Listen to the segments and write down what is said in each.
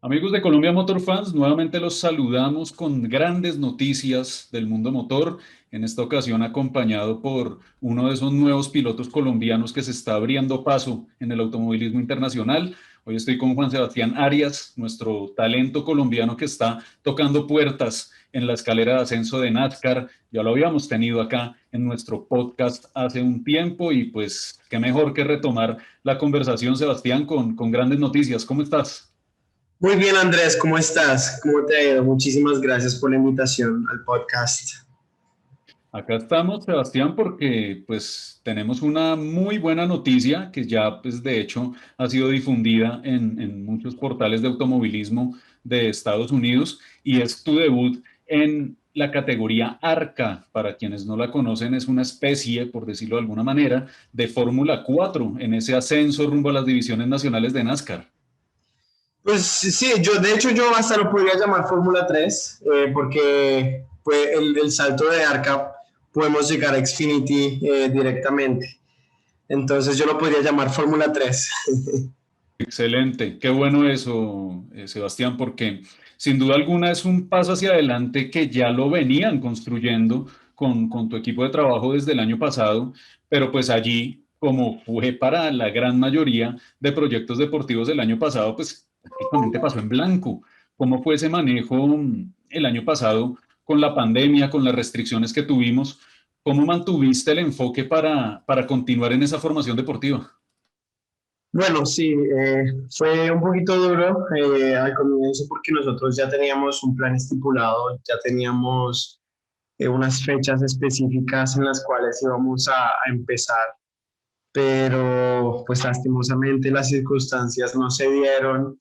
Amigos de Colombia Motor Fans, nuevamente los saludamos con grandes noticias del mundo motor, en esta ocasión acompañado por uno de esos nuevos pilotos colombianos que se está abriendo paso en el automovilismo internacional. Hoy estoy con Juan Sebastián Arias, nuestro talento colombiano que está tocando puertas en la escalera de ascenso de NASCAR. Ya lo habíamos tenido acá en nuestro podcast hace un tiempo y pues qué mejor que retomar la conversación, Sebastián, con grandes noticias. ¿Cómo estás? Muy bien, Andrés, ¿cómo estás? ¿Cómo te ha ido? Muchísimas gracias por la invitación al podcast. Acá estamos, Sebastián, porque pues tenemos una muy buena noticia que ya pues de hecho ha sido difundida en muchos portales de automovilismo de Estados Unidos y es tu debut en la categoría ARCA. Para quienes no la conocen, es una especie, por decirlo de alguna manera, de Fórmula 4 en ese ascenso rumbo a las divisiones nacionales de NASCAR. Pues sí, yo hasta lo podría llamar Fórmula 3, porque fue el salto de arca, podemos llegar a Xfinity directamente. Entonces yo lo podría llamar Fórmula 3. Excelente, qué bueno eso, Sebastián, porque sin duda alguna es un paso hacia adelante que ya lo venían construyendo con tu equipo de trabajo desde el año pasado, pero pues allí, como fue para la gran mayoría de proyectos deportivos del año pasado, pues prácticamente pasó en blanco. ¿Cómo fue ese manejo el año pasado con la pandemia, con las restricciones que tuvimos? ¿Cómo mantuviste el enfoque para continuar en esa formación deportiva? Bueno, sí, fue un poquito duro al comienzo porque nosotros ya teníamos un plan estipulado, ya teníamos unas fechas específicas en las cuales íbamos a empezar, pero pues lastimosamente las circunstancias no se dieron.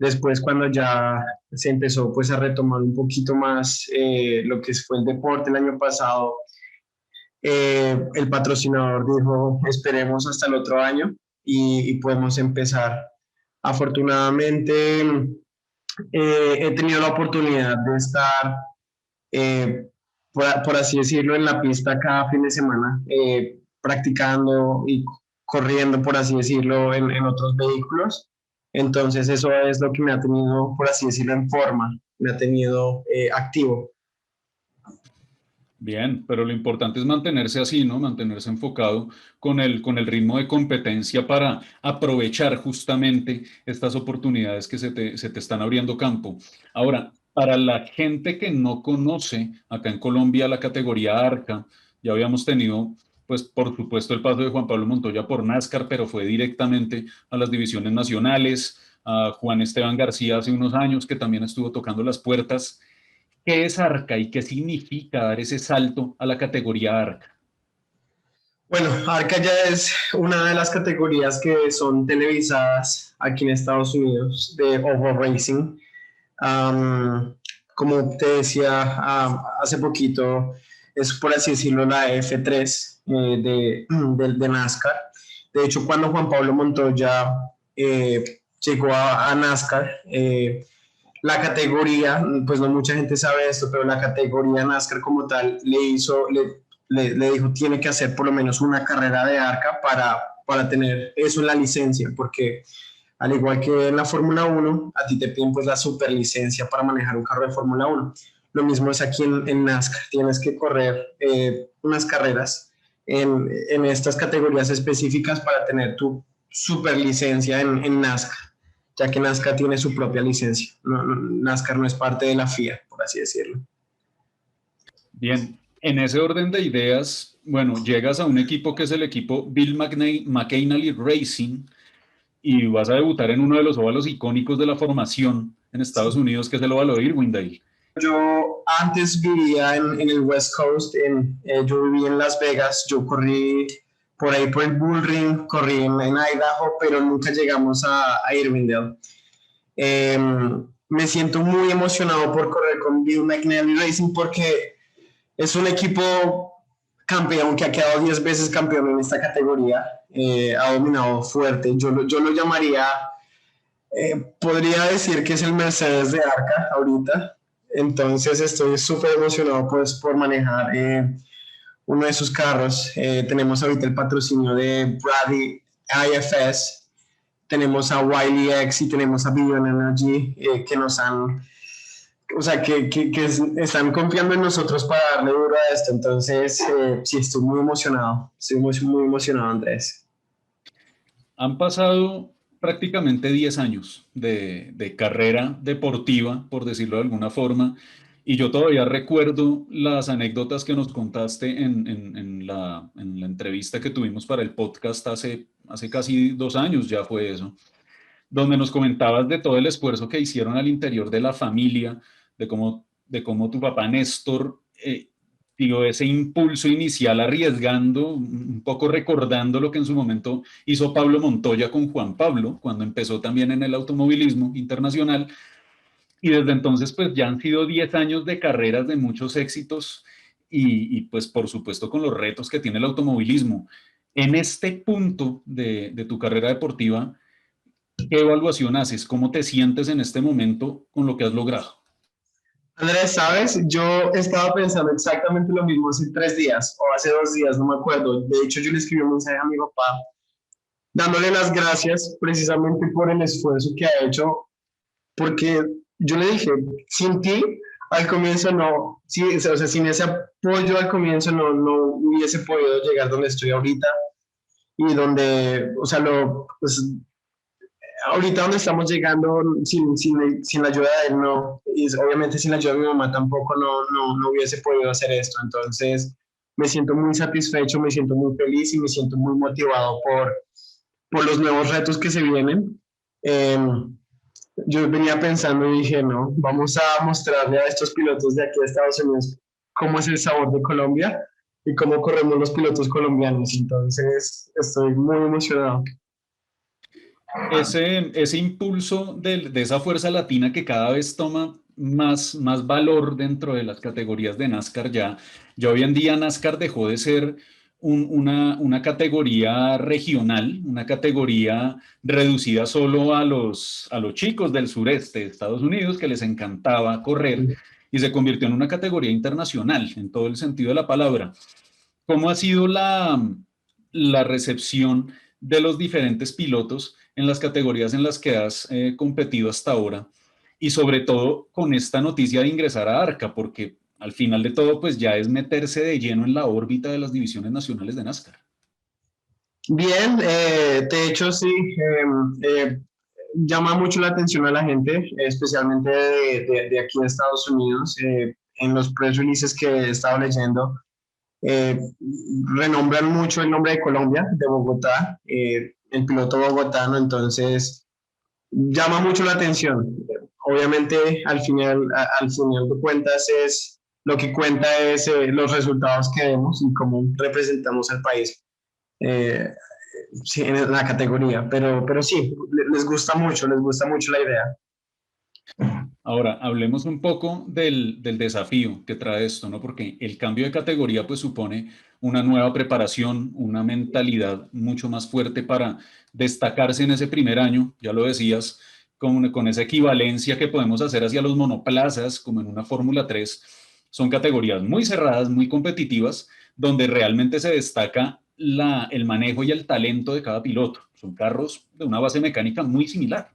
Después cuando ya se empezó pues a retomar un poquito más lo que fue el deporte el año pasado, el patrocinador dijo esperemos hasta el otro año y podemos empezar. Afortunadamente he tenido la oportunidad de estar, eh, por así decirlo, en la pista cada fin de semana, practicando y corriendo, por así decirlo, en otros vehículos. Entonces eso es lo que me ha tenido, por así decirlo, en forma, me ha tenido activo. Bien, pero lo importante es mantenerse así, ¿no? Mantenerse enfocado con el ritmo de competencia para aprovechar justamente estas oportunidades que se te están abriendo campo. Ahora, para la gente que no conoce acá en Colombia la categoría ARCA, ya habíamos tenido, pues por supuesto, el paso de Juan Pablo Montoya por NASCAR, pero fue directamente a las divisiones nacionales, a Juan Esteban García hace unos años que también estuvo tocando las puertas. ¿Qué es ARCA y qué significa dar ese salto a la categoría ARCA? Bueno, Arca ya es una de las categorías que son televisadas aquí en Estados Unidos de Ovo Racing. Um, Como te decía hace poquito, es por así decirlo la F3 de NASCAR. De hecho, cuando Juan Pablo Montoya llegó a NASCAR, la categoría, pues no mucha gente sabe esto, pero la categoría NASCAR como tal le dijo tiene que hacer por lo menos una carrera de arca para tener eso en la licencia, porque al igual que en la Fórmula 1, a ti te piden pues la superlicencia para manejar un carro de Fórmula 1. Lo mismo es aquí en NASCAR, tienes que correr unas carreras en estas categorías específicas para tener tu superlicencia en NASCAR, ya que NASCAR tiene su propia licencia. NASCAR no es parte de la FIA, por así decirlo. Bien, en ese orden de ideas, bueno, llegas a un equipo que es el equipo Bill McAnally Racing y vas a debutar en uno de los óvalos icónicos de la formación en Estados Unidos, que es el óvalo de Irwindale. Yo antes vivía en el West Coast, yo viví en Las Vegas, yo corrí por ahí por el Bull Ring, corrí en Idaho, pero nunca llegamos a Irwindale. Eh, Me siento muy emocionado por correr con Bill McNally Racing porque es un equipo campeón que ha quedado 10 veces campeón en esta categoría, ha dominado fuerte. Yo lo llamaría, podría decir que es el Mercedes de Arca ahorita. Entonces estoy súper emocionado pues, por manejar uno de sus carros. Tenemos ahorita el patrocinio de Brady IFS, tenemos a Wiley X y tenemos a Vivian Energy que nos han, o sea, están confiando en nosotros para darle duro a esto. Entonces, sí, estoy muy emocionado. Estoy muy emocionado, Andrés. Han pasado prácticamente 10 años de carrera deportiva, por decirlo de alguna forma, y yo todavía recuerdo las anécdotas que nos contaste en la entrevista que tuvimos para el podcast hace casi 2 años, ya fue eso, donde nos comentabas de todo el esfuerzo que hicieron al interior de la familia, de cómo tu papá Néstor dio ese impulso inicial arriesgando, un poco recordando lo que en su momento hizo Pablo Montoya con Juan Pablo, cuando empezó también en el automovilismo internacional, y desde entonces pues ya han sido 10 años de carreras de muchos éxitos y pues por supuesto con los retos que tiene el automovilismo. En este punto de tu carrera deportiva, ¿qué evaluación haces? ¿Cómo te sientes en este momento con lo que has logrado? Andrés, ¿sabes? Yo estaba pensando exactamente lo mismo hace 3 días o hace 2 días, no me acuerdo. De hecho, yo le escribí un mensaje a mi papá dándole las gracias precisamente por el esfuerzo que ha hecho, porque yo le dije, sin ti, al comienzo no, sí, o sea, sin ese apoyo al comienzo no hubiese podido llegar donde estoy ahorita y donde, o sea, pues, ahorita donde estamos llegando sin la ayuda de él, no, y obviamente sin la ayuda de mi mamá tampoco no hubiese podido hacer esto. Entonces, me siento muy satisfecho, me siento muy feliz y me siento muy motivado por los nuevos retos que se vienen. Eh, yo venía pensando y dije, no, vamos a mostrarle a estos pilotos de aquí de Estados Unidos cómo es el sabor de Colombia y cómo corremos los pilotos colombianos. Entonces, estoy muy emocionado. Ese impulso de esa fuerza latina que cada vez toma más valor dentro de las categorías de NASCAR ya hoy en día NASCAR dejó de ser una categoría regional, una categoría reducida solo a los chicos del sureste de Estados Unidos que les encantaba correr y se convirtió en una categoría internacional en todo el sentido de la palabra. ¿Cómo ha sido la recepción de los diferentes pilotos en las categorías en las que has competido hasta ahora? Y sobre todo con esta noticia de ingresar a ARCA, porque al final de todo, pues ya es meterse de lleno en la órbita de las divisiones nacionales de NASCAR. Bien, de hecho sí, llama mucho la atención a la gente, especialmente de aquí de Estados Unidos. En los press releases que he estado leyendo, eh, renombran mucho el nombre de Colombia, de Bogotá, el piloto bogotano, entonces llama mucho la atención. Obviamente, al final de cuentas, lo que cuenta es los resultados que vemos y cómo representamos al país. Eh, sí, en la categoría, pero sí, les gusta mucho la idea. Ahora, hablemos un poco del desafío que trae esto, ¿no? Porque el cambio de categoría pues supone una nueva preparación, una mentalidad mucho más fuerte para destacarse en ese primer año, ya lo decías, con esa equivalencia que podemos hacer hacia los monoplazas, como en una Fórmula 3. Son categorías muy cerradas, muy competitivas, donde realmente se destaca el manejo y el talento de cada piloto. Son carros de una base mecánica muy similar.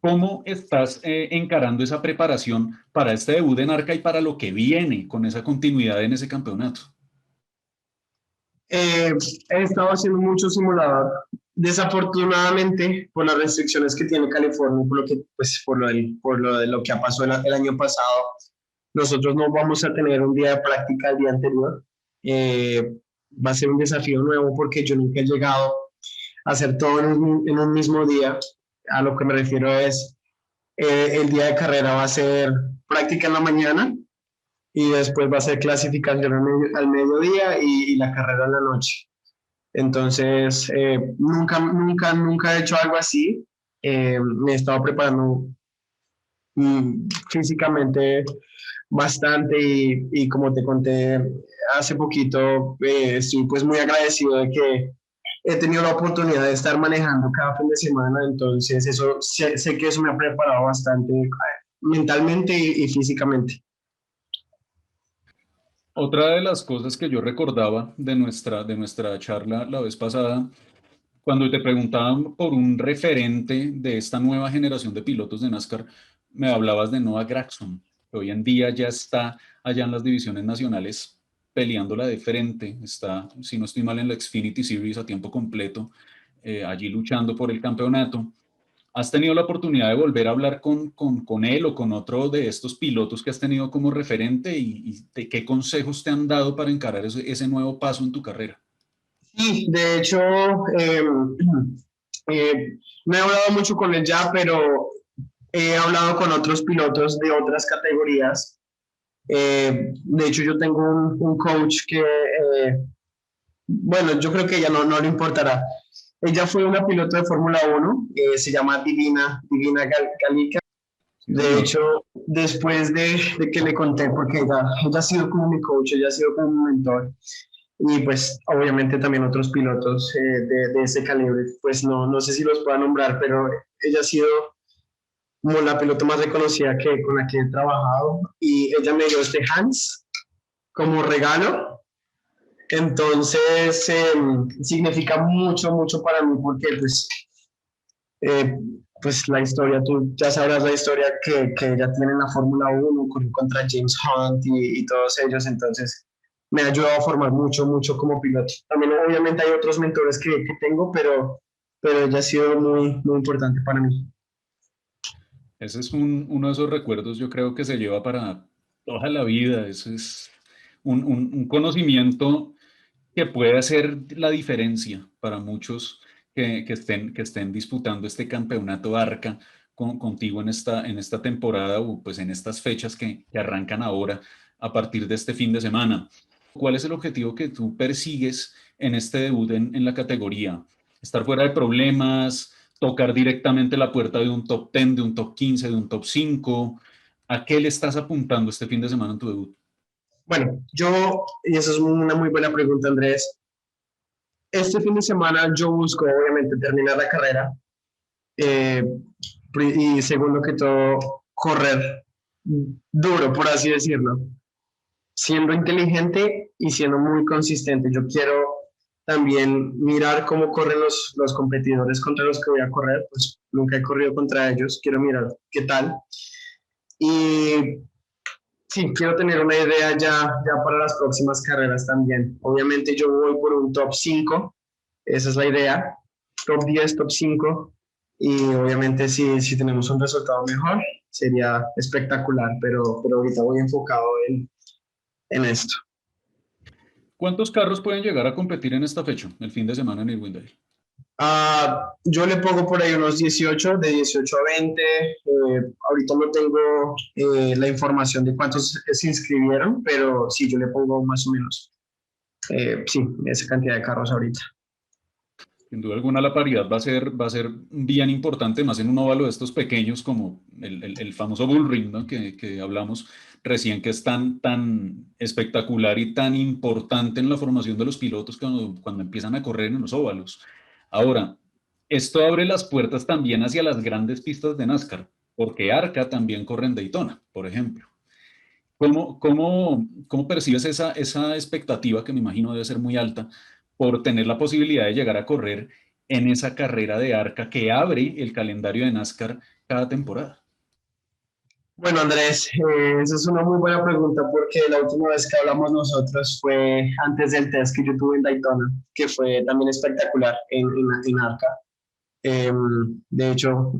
¿Cómo estás encarando esa preparación para este debut en Arca y para lo que viene con esa continuidad en ese campeonato? He estado haciendo mucho simulador. Desafortunadamente, por las restricciones que tiene California, por lo que, pues, por lo de lo que ha pasado el año pasado, nosotros no vamos a tener un día de práctica el día anterior. Eh, Va a ser un desafío nuevo porque yo nunca he llegado a hacer todo en un mismo día. A lo que me refiero es, el día de carrera va a ser práctica en la mañana y después va a ser clasificación al mediodía y la carrera en la noche. Entonces, nunca he hecho algo así. Me he estado preparando físicamente bastante y como te conté hace poquito, estoy pues muy agradecido de que he tenido la oportunidad de estar manejando cada fin de semana, entonces eso sé que eso me ha preparado bastante mentalmente y físicamente. Otra de las cosas que yo recordaba de nuestra charla la vez pasada Cuando te preguntaban por un referente de esta nueva generación de pilotos de NASCAR, me hablabas de Noah Gragson, que hoy en día ya está allá en las divisiones nacionales peleándola de frente, está, si no estoy mal, en la Xfinity Series a tiempo completo, allí luchando por el campeonato. ¿Has tenido la oportunidad de volver a hablar con él o con otro de estos pilotos que has tenido como referente y de qué consejos te han dado para encarar ese nuevo paso en tu carrera? Sí, de hecho, no he hablado mucho con él ya, pero he hablado con otros pilotos de otras categorías. De hecho, yo tengo un coach que, bueno, yo creo que ella no le importará. Ella fue una piloto de Fórmula 1, se llama Divina Galica. Sí, De señor. hecho, después de que le conté, porque ella ha sido como mi coach, ella ha sido como mi mentor, y pues obviamente también otros pilotos de ese calibre, pues no sé si los puedo nombrar, pero ella ha sido como la piloto más reconocida con la que he trabajado, y ella me dio este Hans como regalo. Entonces significa mucho para mí porque eh, pues la historia, tú ya sabrás la historia que ella tiene en la Fórmula 1, corrió contra James Hunt y todos ellos, entonces me ha ayudado a formar mucho como piloto. También obviamente hay otros mentores que tengo, pero ella ha sido muy importante para mí. Ese es uno de esos recuerdos, yo creo que se lleva para toda la vida. Ese es un conocimiento que puede hacer la diferencia para muchos que estén disputando este campeonato ARCA contigo en esta temporada o pues en estas fechas que arrancan ahora a partir de este fin de semana. ¿Cuál es el objetivo que tú persigues en este debut en la categoría? ¿Estar fuera de problemas? ¿Tocar directamente la puerta de un top 10, de un top 15, de un top 5? ¿A qué le estás apuntando este fin de semana en tu debut? Bueno, y eso es una muy buena pregunta, Andrés. Este fin de semana yo busco obviamente terminar la carrera eh, y segundo que todo, correr duro, por así decirlo, siendo inteligente y siendo muy consistente. Yo quiero también mirar cómo corren los competidores contra los que voy a correr, pues nunca he corrido contra ellos, quiero mirar qué tal. Y sí, quiero tener una idea ya para las próximas carreras también. Obviamente yo voy por un top 5, esa es la idea, top 10, top 5, y obviamente si tenemos un resultado mejor sería espectacular, pero ahorita voy enfocado en esto. ¿Cuántos carros pueden llegar a competir en esta fecha, el fin de semana en Irwindale? Yo le pongo por ahí unos 18, de 18 a 20. Ahorita no tengo la información de cuántos se inscribieron, pero sí, yo le pongo más o menos, sí, esa cantidad de carros ahorita. Sin duda alguna la paridad va a ser bien importante, más en un óvalo de estos pequeños como el famoso Bull Ring, ¿no? Que hablamos recién, que es tan espectacular y tan importante en la formación de los pilotos cuando empiezan a correr en los óvalos. Ahora, esto abre las puertas también hacia las grandes pistas de NASCAR, porque ARCA también corre en Daytona, por ejemplo. ¿Cómo percibes esa expectativa que me imagino debe ser muy alta por tener la posibilidad de llegar a correr en esa carrera de ARCA que abre el calendario de NASCAR cada temporada? Bueno, Andrés, esa es una muy buena pregunta porque la última vez que hablamos nosotros fue antes del test que yo tuve en Daytona, que fue también espectacular en Arca. De hecho,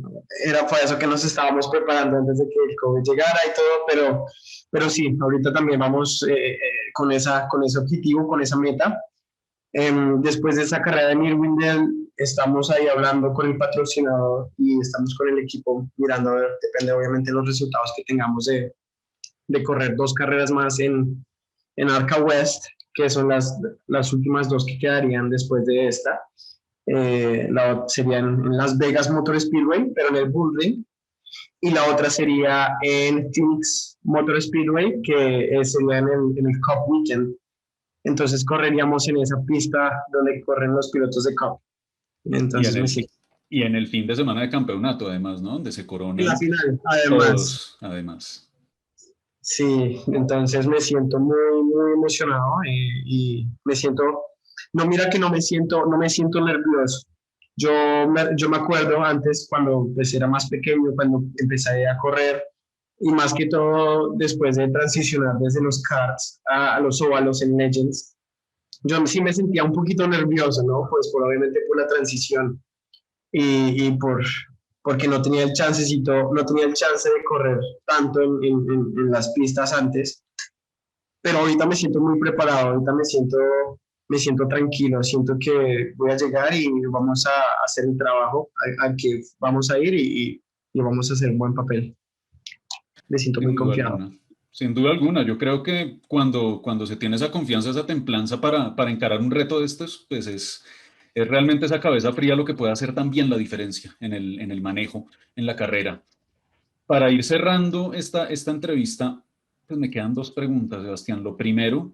era para eso que nos estábamos preparando antes de que el COVID llegara y todo, pero sí, ahorita también vamos con ese objetivo, con esa meta. Después de esa carrera en Irwindale, estamos ahí hablando con el patrocinador y estamos con el equipo mirando a ver, depende obviamente de los resultados que tengamos de correr dos carreras más en Arca West, que son las últimas dos que quedarían después de esta. Sería en Las Vegas Motor Speedway, pero en el Bullring, y la otra sería en Phoenix Motor Speedway, que sería en el Cup Weekend. Entonces correríamos en esa pista donde corren los pilotos de Cup. Y Entonces en me el, siento y en el fin de semana de campeonato, además, ¿no? Donde se en la coronan final, además. todos, además. Sí, entonces me siento muy emocionado y me siento, no mira que no me siento nervioso, yo me acuerdo antes cuando pues, era más pequeño, cuando empecé a correr y más que todo después de transicionar desde los karts a los óvalos en Legends, yo sí me sentía un poquito nervioso, ¿no? Pues por, obviamente por la transición y porque no tenía el chancecito, no tenía el chance de correr tanto en las pistas antes, pero ahorita me siento muy preparado, ahorita me siento tranquilo, siento que voy a llegar y vamos a hacer el trabajo al que vamos a ir y vamos a hacer un buen papel. Me siento muy Sin duda confiado. alguna. Sin duda alguna, yo creo que cuando se tiene esa confianza, esa templanza para encarar un reto de estos, pues es realmente esa cabeza fría lo que puede hacer también la diferencia en el manejo, en la carrera. Para ir cerrando esta entrevista, pues me quedan dos preguntas, Sebastián. Lo primero,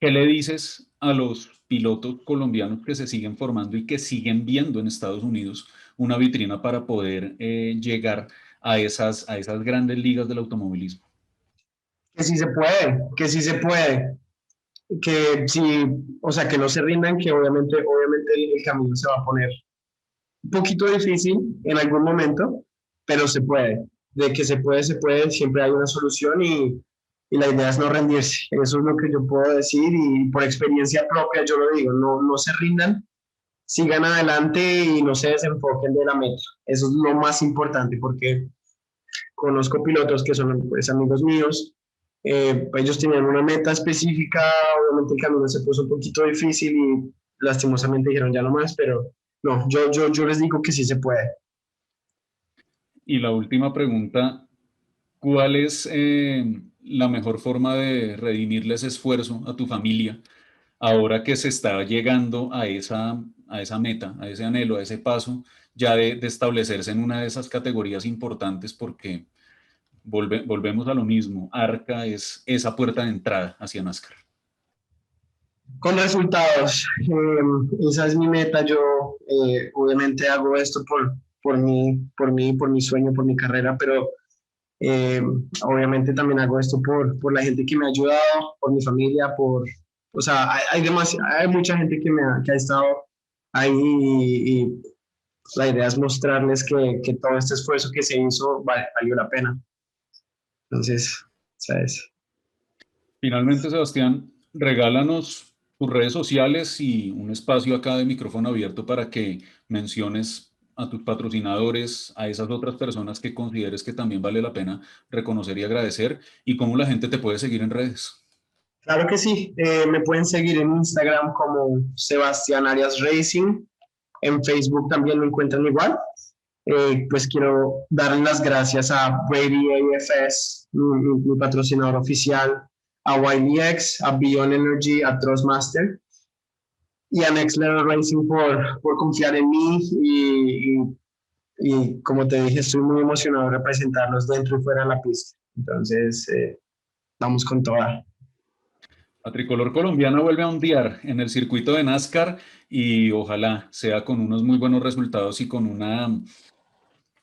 ¿qué le dices a los pilotos colombianos que se siguen formando y que siguen viendo en Estados Unidos una vitrina para poder llegar a esas grandes ligas del automovilismo? Que sí se puede, que sí se puede, que sí, o sea, que no se rindan, que obviamente el camino se va a poner un poquito difícil en algún momento, pero se puede. De que se puede, siempre hay una solución y la idea es no rendirse. Eso es lo que yo puedo decir y por experiencia propia yo lo digo, no se rindan, sigan adelante y no se desenfoquen de la meta. Eso es lo más importante porque conozco pilotos que son pues, amigos míos, ellos tenían una meta específica, obviamente el camino se puso un poquito difícil y lastimosamente dijeron ya no más, pero no, yo les digo que sí se puede. Y la última pregunta, ¿cuál es la mejor forma de redimirle ese esfuerzo a tu familia ahora que se está llegando a esa meta, a ese anhelo, a ese paso, ya de establecerse en una de esas categorías importantes? Porque volvemos a lo mismo, ARCA es esa puerta de entrada hacia NASCAR. Con resultados, esa es mi meta, yo obviamente hago esto por mi sueño, por mi carrera, pero eh, obviamente también hago esto por la gente que me ha ayudado, por mi familia, o sea, hay mucha gente que ha estado ahí y la idea es mostrarles que todo este esfuerzo que se hizo valió la pena. Entonces, ¿sabes? Finalmente, Sebastián, regálanos tus redes sociales y un espacio acá de micrófono abierto para que menciones a tus patrocinadores, a esas otras personas que consideres que también vale la pena reconocer y agradecer, y cómo la gente te puede seguir en redes. Claro que sí, me pueden seguir en Instagram como Sebastián Arias Racing, en Facebook también me encuentran igual. Pues quiero darle las gracias a Brady AFS, mi patrocinador oficial, a YDX, a Beyond Energy, a Trustmaster y a Next Level Racing por confiar en mí y como te dije, estoy muy emocionado de representarlos dentro y fuera de la pista. Entonces, vamos con toda. La tricolor colombiana vuelve a ondear en el circuito de NASCAR y ojalá sea con unos muy buenos resultados y con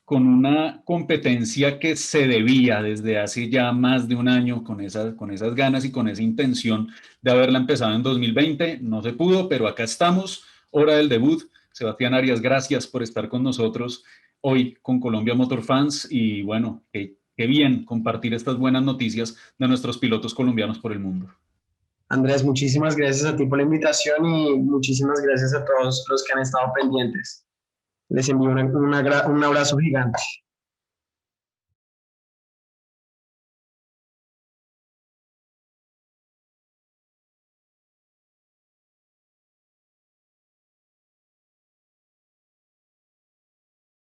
una competencia que se debía desde hace ya más de un año con esas ganas y con esa intención de haberla empezado en 2020. No se pudo, pero acá estamos, hora del debut. Sebastián Arias, gracias por estar con nosotros hoy con Colombia Motor Fans y bueno, qué bien compartir estas buenas noticias de nuestros pilotos colombianos por el mundo. Andrés, muchísimas gracias a ti por la invitación y muchísimas gracias a todos los que han estado pendientes. Les envío un abrazo gigante.